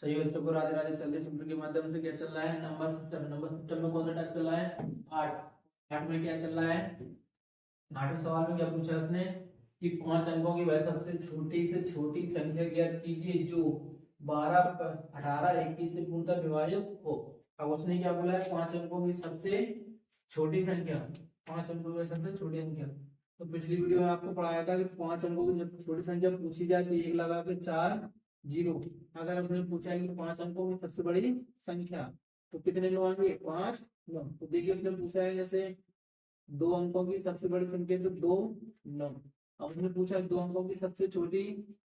सही बच्चों को राधे राधे। चलते सूत्र के माध्यम से क्या चल रहा है, नंबर सिस्टम। नंबर सिस्टम में कौन सा टाइप चल रहा है, आठ। आठ में क्या चल रहा है, आठवें सवाल में क्या पूछा उसने कि 5 अंकों की वह सबसे छोटी से छोटी संख्या ज्ञात कीजिए जो 12, 18, 21 से पूर्णतः विभाजित हो। अब उसने क्या बोला है, 5 अंकों की सबसे छोटी संख्या, 5 अंकों की सबसे छोटी संख्या। तो पिछली वीडियो में आपको पढ़ाया था कि 5 अंकों की जब छोटी संख्या पूछी जाए तो एक लगा के 4 जीरो। अगर उसने पूछा है कि 5 अंकों की सबसे बड़ी संख्या तो कितने नो आएंगे, 5 नो। तो देखिए उसने पूछा है जैसे 2 अंकों की सबसे बड़ी संख्या तो 2 9। अब उसने पूछा 2 अंकों की सबसे छोटी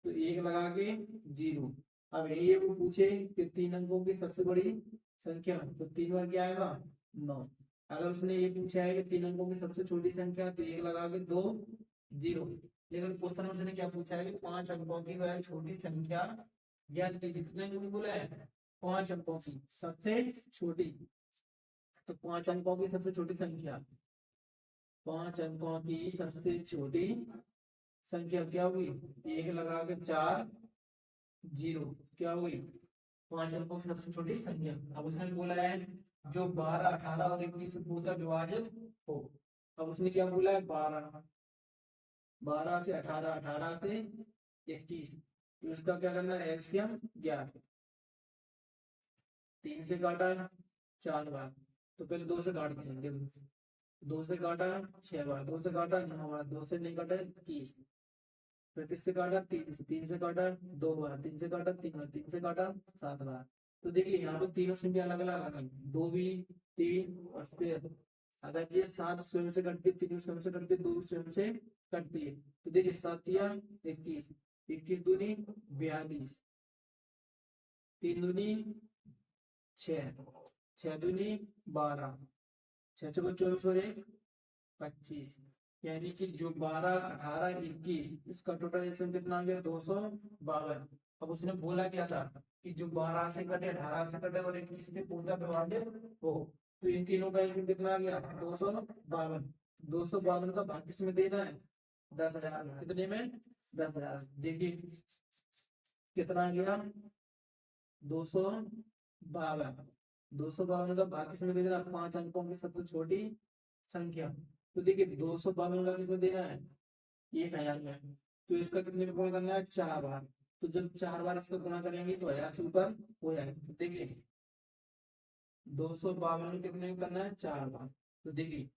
तो एक लगा के जीरो। अब ये वो पूछे कि 3 अंकों की सबसे बड़ी संख्या तो 3 बार क्या आएगा, 9। अगर उसने ये पूछा है कि 3 अंकों की सबसे छोटी संख्या तो एक लगा के 2 जीरो। लेकिन क्वेश्चन में उसने क्या पूछा है कि 5 अंकों की वह छोटी संख्या ज्ञात कीजिए। कितने अंकों की बोला है, 5 अंकों की सबसे छोटी। तो 5 अंकों की सबसे छोटी संख्या, 5 अंकों की सबसे छोटी संख्या क्या हुई, एक लगा के 4 जीरो। क्या हुई, 5 अंकों की सबसे छोटी संख्या। अब उसने बोला है जो 12, 18 और 21 से पूर्णतः विभाजित हो। अब उसने क्या बोला है, 12, 12 से 18, 18 से 21। तो इसका क्या करना है, एलसीएम 11। 3 से काटा 4 बार, तो पहले 2 से काटते हैं। देखो 2 से काटा 6 बार, 2 से काटा 9 बार, 2 से नहीं काटा 21। फिर किससे काटा, 3 से काटा 2 बार, 3 से काटा 3 बार, 3 से काटा 7 बार। तो देखिए यहाँ पे तीनों संख्या अलग अलग आ गई, 2 भी, 3 और 7। अगर ये 7 स्वयं से कटती है, 3 स्वयं से कटती है, 2 स्वयं से कटती है। तो देखिए 7 या 21, 21 दूनी 42, 3 दूनी 6, 6 दूनी 12, 6 चौको 24 और 1 25। यानी कि जो 12, 18, 21 इसका टोटल एल्सियम कितना आ गया, 252। अब उसने बोला क्या था कि जो 12 से कटे, 18 से कटे और 21 से पूर्णतः विभाजित हो। तो इन तीनों का एल्सियम कितना आ गया, 252। 252 का भाग किसमें देना है, 10,000 में। कितने में, 10,000। देखिए कितना आ गया, 252। 252 का भाग किसमें देना, 5 अंकों की सबसे छोटी संख्या। तो देखिए 252 का किसमें देना है, 1,000 में। तो इसका कितने में गुणा करना है, 4 बार। तो जब 4 बार इसका गुणा करेंगे तो 1,000 से ऊपर हो जाएगा। तो देखिए 252 कितने में करना है, 4 बार। तो देखिए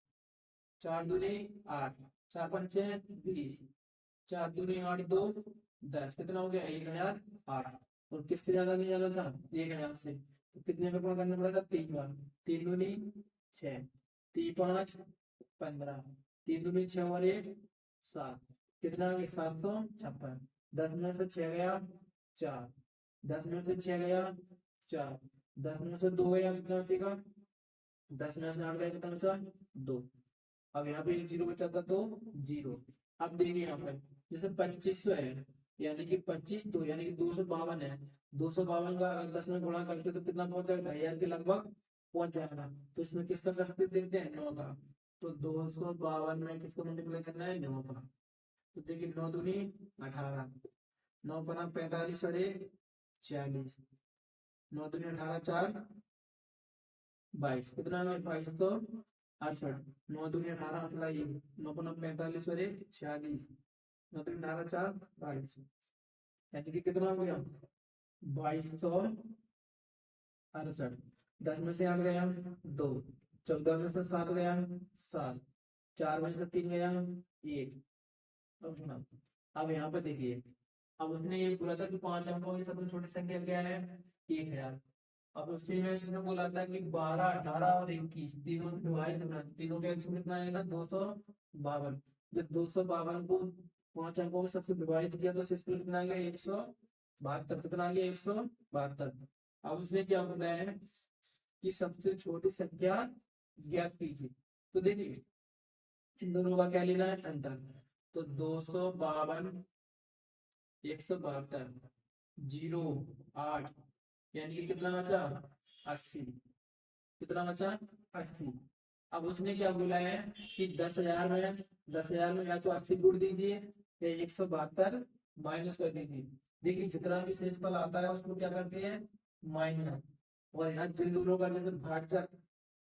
4 दूनी 8, 4 पंचे 20, 4 दूनी 8, 2 10, कितना हो गया, 1,008। और किससे ज्यादा नहीं जाना था, 1,000 से। तो कितने में गुणा करना पड़ेगा, 3 बार। 3 दूनी 6, 3 5 15, 3 दूनी 6 और 1 7, कितना आ गया, 756। 10 में से 6 गया 4, 10 में से 6 गया 4, 10 में से 2 गया, कितना बचेगा, 10 में से 8 गया, कितना बचा, 2। अब यहाँ पे एक जीरो बचा था तो जीरो। अब देखिए यहाँ पर जैसे 2500 है, यानी कि 25 2 यानी कि 252 है। 252 का अगर 10 में गुणा करते तो कितना पहुंच जाएगा, 2,000 के लगभग पहुंच जाएगा। तो इसमें किसका कर सकते देखते हैं, 9 का। तो 252 में किसको मल्टीप्लाई करना है, 9 का। तो देखिए 9 दूनी 18, 9 पना 45 और 1 46, 9 दूनी 18 4 22, कितना है 2268। 9 दूनी 18 मसला ये, 9 पना 45 और 1 46, 9 दूनी 18 4 22, यानी कि कितना हो गया, 2268। 10 में से 8 गया 2, 14 में से 7 गया 7, 4 में से 3 गया 1। अब यहाँ पे देखिए, अब उसने ये बोला था कि 5 अंकों की सबसे छोटी संख्या क्या है, 1,000। अब उससे में इसने बोला था कि 12, 18 और 21 तीनों से डिवाइड होना, तीनों का एल्सियम कितना आएगा, 252। जब 252 को 5 अंकों में सबसे विभाजित किया तो इसमें कितना आ गया, 172। कितना आ गया, 172। अब उसने क्या बताया है कि सबसे छोटी संख्या ज्ञात कीजिए। तो देखिए इन दोनों का क्या लेना है, अंतर। तो 252, 172, 0 8, यानी कि कितना बचा, 80। कितना बचा, 80। अब उसने क्या बोला है कि 10,000 में या तो 80 जोड़ दीजिए या 172 माइनस कर दीजिए। देखिए जितना भी शेषफल आता है उसको क्या करते हैं, माइनस। और यहाँ जिन दोनों का जैसे भाजक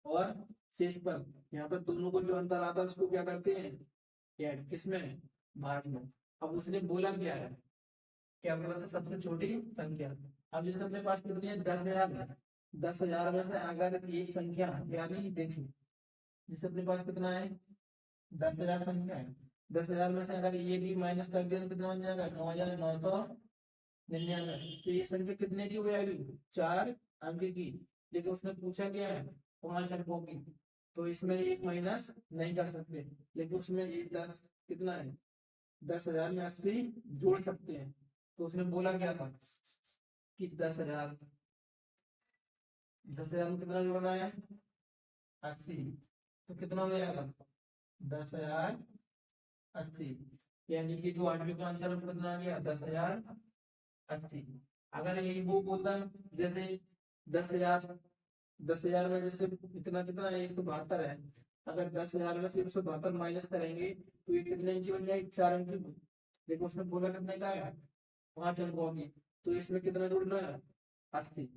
और शेषफल, यहाँ पर दोनों को जो अंतर आता है उसको क्या करते हैं, ऐड, किसमें, भाग में। अब उसने बोला क्या है, क्या बोला था, सबसे छोटी संख्या। अब जैसे अपने पास कितनी है, 10,000। 10,000 में से अगर एक संख्या, यानी देखिए जैसे अपने पास कितना है, 10,000 संख्या है। 10,000 में से अगर ये भी माइनस कर दिया तो कितना बन जाएगा, 9,999। तो ये संख्या कितने की हो जाएगी, 4 अंक की। लेकिन उसने पूछा क्या है, 5 अंकों की। तो इसमें एक माइनस नहीं कर सकते, लेकिन उसमें ये 10 कितना है, 10,000 में 80 जोड़ सकते हैं। तो उसने बोला क्या था कि 10,000, 10,000 में कितना जोड़ना है, 80। तो कितना हो जाएगा, 10,080। यानी कि जो आठवीं का आंसर हमको कितना आ गया, 10,080। अगर यही वो बोलता जैसे 10,000, 10,000 में जैसे इतना कितना है, 172 है। अगर 10,000 में से 172 माइनस करेंगे तो ये कितने अंक की बन जाएगी, 4 अंक की। लेकिन उसने बोला कितने का है, 5 अंकों की। तो इसमें कितना जोड़ना है, 80।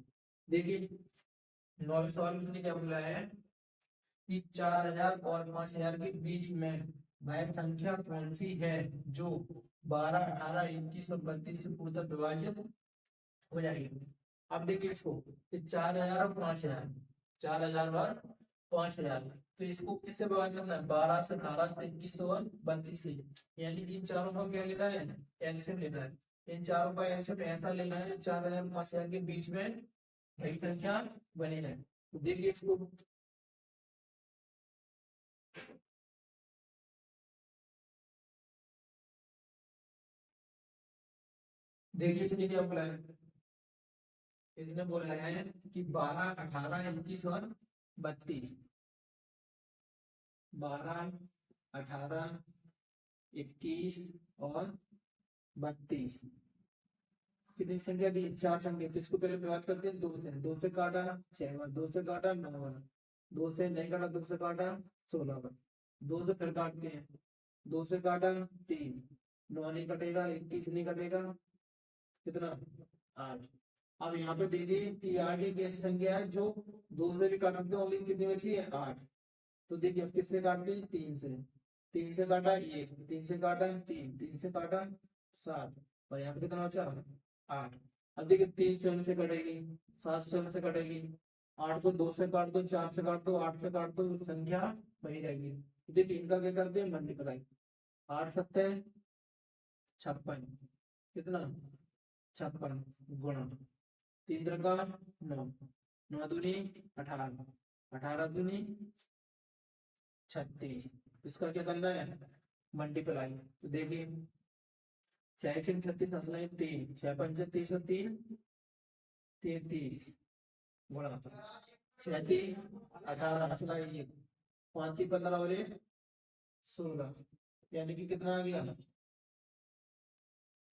देखिए 9वें सवाल में उसने क्या बोला है कि 4,000 और 5,000 के बीच में वह संख्या कौन सी है जो 12, 18, 21 और 32 से पूर्णतः विभाजित हो जाएगी। अब देखिए इसको, 4,000 और 5,000, 4,000 और 5,000, तो इसको किससे विभाजित करना है, 12 से, 18 से, 21 और 32 से। यानी इन चारों का क्या लेना है, एलसीएम लेना है। इन चारों का एलसीएम ऐसा लेना है 4,000 5,000 के बीच में वही संख्या बनी है। तो देखिए इसको, देखिए इसने क्या बोला है, इसने बोला है कि 12, 18, 21 और 32। 12, 18, 21 और 32 कितनी संख्या दी, 4 संख्या। तो इसको पहले बात करते हैं 2 से। 2 से काटा 6 बार, 2 से काटा 9 बार, 2 से नहीं काटा, 2 से काटा 16 बार, 2 से फिर काटते हैं, 2 से काटा 3, 9 नहीं कटेगा, 21 नहीं कटेगा, कितना, 8। अब यहाँ पे देखिए कि 8 एक ऐसी संख्या है जो 2 से भी काट सकते हैं, ओनली कितनी बची है, 8। तो देखिए अब किससे काटते हैं, 3 से। 3 से काटा 1, 3 से काटा 3, 3 से काटा 7, और यहाँ पे कितना बचा, 8। अब देखिए 3 स्वयं से कटेगी, 7 स्वयं से कटेगी, 8 को 2 से काट दो, 4 से काट दो, 8 से काट दो, संख्या वही रहेगी। देखिए इनका क्या करते हैं, मल्टीप्लाई। 8 सत्ते 56, कितना, 56 गुणा 3 त्रिका 9, 9 दूनी 18, 18 दूनी 36। इसका क्या करना है, मल्टीप्लाई। तो देखिए 6 6 36 असला 3, 6 5 30 और 3 33 गुणा 6 3 18 असला 1, 5 3 15 और 1 16। यानी कि कितना आ गया,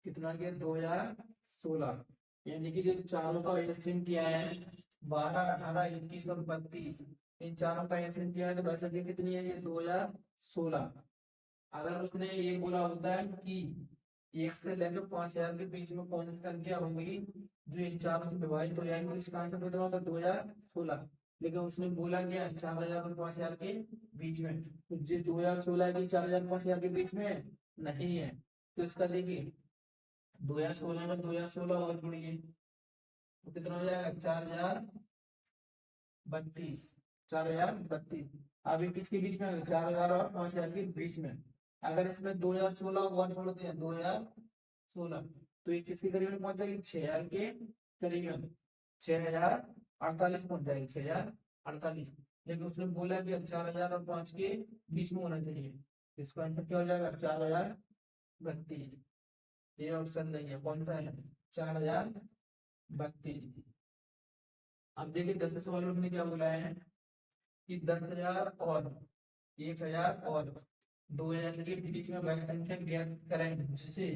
कितना आ गया, 2016। यानी कि जो चारों का एलसीएम किया है, 12, 18, 21 और 32, इन चारों का एलसीएम किया है तो वह संख्या कितनी है, ये 2016। अगर उसने ये बोला होता है कि 1 से लेकर 5,000 के बीच में कौन सी संख्या होगी जो इन चारों से विभाजित हो जाएंगे, तो इसका आंसर कितना होता है, 2016। लेकिन उसने बोला क्या, 4,000 और 5,000 के बीच में। तो जो 2016 की 4,000 5,000 के बीच में नहीं है, तो इसका देखिए 2016 में 2016 और जुड़िए तो कितना हो जाएगा, 4,032, 4,032। अभी किसके बीच में, 4,000 और 5,000 के बीच में। अगर इसमें 2016 और जोड़ते हैं, 2016, तो ये किसके करीब में पहुंच जाएगी, 6,000 के करीब में, 6,048 पहुंच जाएगी, 6,048। लेकिन उसने बोला कि 4,000 और 5 के बीच में होना चाहिए। इसका आंसर क्या हो जाएगा, 4,032। ये ऑप्शन नहीं है, कौन सा है, 4,032। अब देखिए 10वें सवाल में उसने क्या बोला है कि 10,000 और 1,000 और 2,000 के बीच में वह संख्या ज्ञात करें जिसे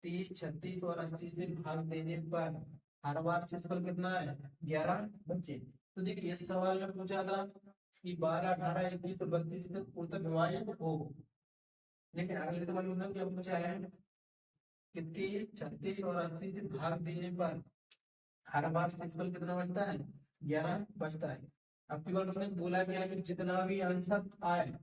30, 36 और 80 से भाग देने पर हर बार शेषफल कितना है, 11 बचे। तो देखिए इस सवाल में पूछा था कि 12, 18, 21 और 32 से पूर्णतः विभाजित हो। लेकिन अगले सवाल में उसने क्या पूछा है कि 30, 36 और 80 से भाग देने पर हर बार शेषफल कितना बचता है? 11 बचता है। अब की बार उसने बोला क्या कि जितना भी आंसर आए,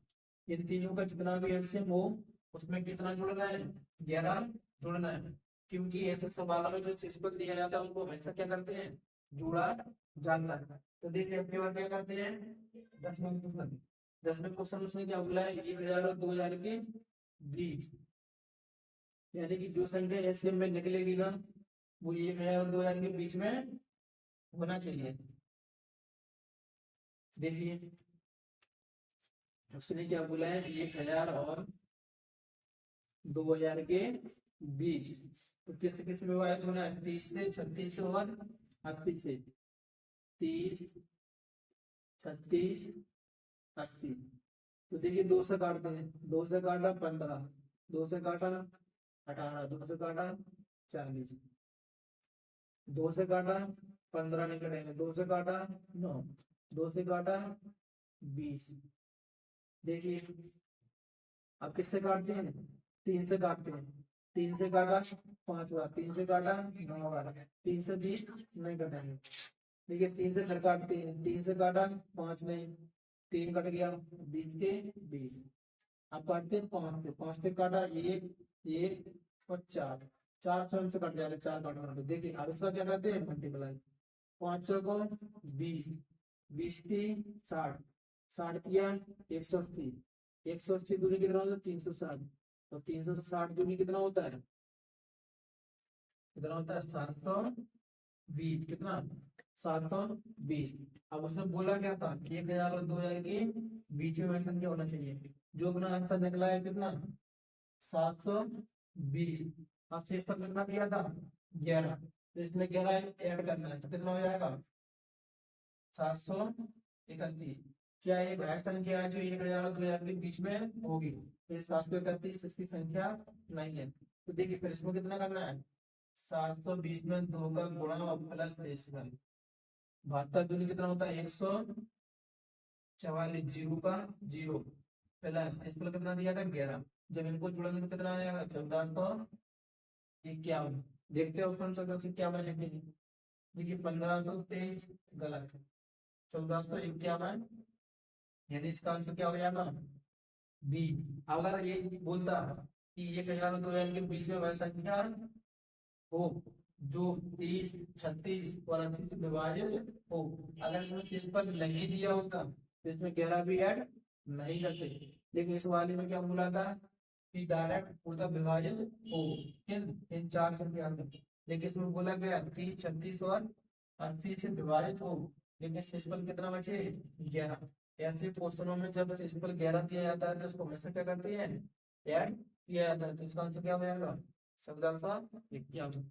इन तीनों का जितना भी एलसीएम हो, उसमें कितना जोड़ना है? 11 जोड़ना है। क्योंकि ऐसे सवालों में जो शेषफल दिया जाता है उनको हमेशा क्या करते हैं? जोड़ा जाता है। तो देखिए अब की बार क्या करते हैं? 10वें क्वेश्चन उसने क्या बोला है? 1000 और 2000 के बीच, यानी कि जो संख्या एलसीएम में निकलेगी ना, वो 1000 और 2000 के बीच में होना चाहिए। देखिए उसने क्या बोला है? 1000 और 2000 के बीच, तो किस किस में विभाजित होना है? 30 से, 36 से और 80 से। 30, 36, 80। तो देखिए 2 से काटते हैं, 2 से काटा 15, 2 से काटा 18, 2 से काटा 40, 2 से काटा 15 निकलेंगे, 2 से काटा 9, 2 से काटा 20। देखिए अब किससे काटते हैं? 3 से काटते हैं, 3 से काटा 5 बार, 3 से काटा 9 बार, 3 से 20 नहीं कटेंगे। देखिए 3 से घर काटते हैं, 3 से काटा 5 नहीं, 3 कट गया, 20 के 20। अब काटते हैं 5 से, 5 से काटा 1, 1 और 4, 4 स्वयं से कट जाएगा, 4 काटना। तो देखिए अब इसका क्या करते हैं? मल्टीप्लाई। 5 चौको 20, 20 3 60, 60 किया 180, 180 दूनी कितना होता है? 360, तो 360 दूनी कितना होता है? कितना होता है? 720। कितना? 720। अब उसने बोला क्या था? 1000 और 2000 के बीच में वह संख्या होना चाहिए। जो अपना आंसर निकला है कितना? 720। अब शेष पर कितना किया था? 11। तो इसमें 11 ऐड करना है, तो कितना हो जाएगा? 731। क्या ये वह संख्या है जो 1000 और 2000 के बीच में होगी? तो ये 731 इसकी संख्या नहीं है। तो देखिए फिर इसमें कितना करना है? 720 में 2 का गुणा और प्लस डेसिमल। 72 दूनी कितना होता है? 144, जीरो का जीरो प्लस डेसिमल कितना दिया था? 11। जब इनको जोड़ेंगे तो कितना आएगा? 1451। देखते हो ऑप्शन 1451 लिखेंगे। देखिए 1523 गलत, 1451, यानी इसका आंसर क्या हो जाएगा? बी। अगर ये बोलता कि 1000 और 2000 के बीच में वह संख्या हो जो 30, 36 और 80 से विभाजित हो, अगर इसमें शेष पर नहीं दिया होता तो इसमें 11 भी ऐड नहीं करते। लेकिन इस वाले में क्या बोला था? कि डायरेक्ट पूरा विभाजित हो इन चार संख्या से। लेकिन इसमें बोला गया 30, 36 और 80 से विभाजित हो, लेकिन शेषफल कितना बचे? 11। ऐसे क्वेश्चनों में जब शेषफल 11 दिया जाता है तो उसको हमेशा क्या करते हैं? ऐड किया जाता है। तो इसका आंसर क्या हो जाएगा? 1451।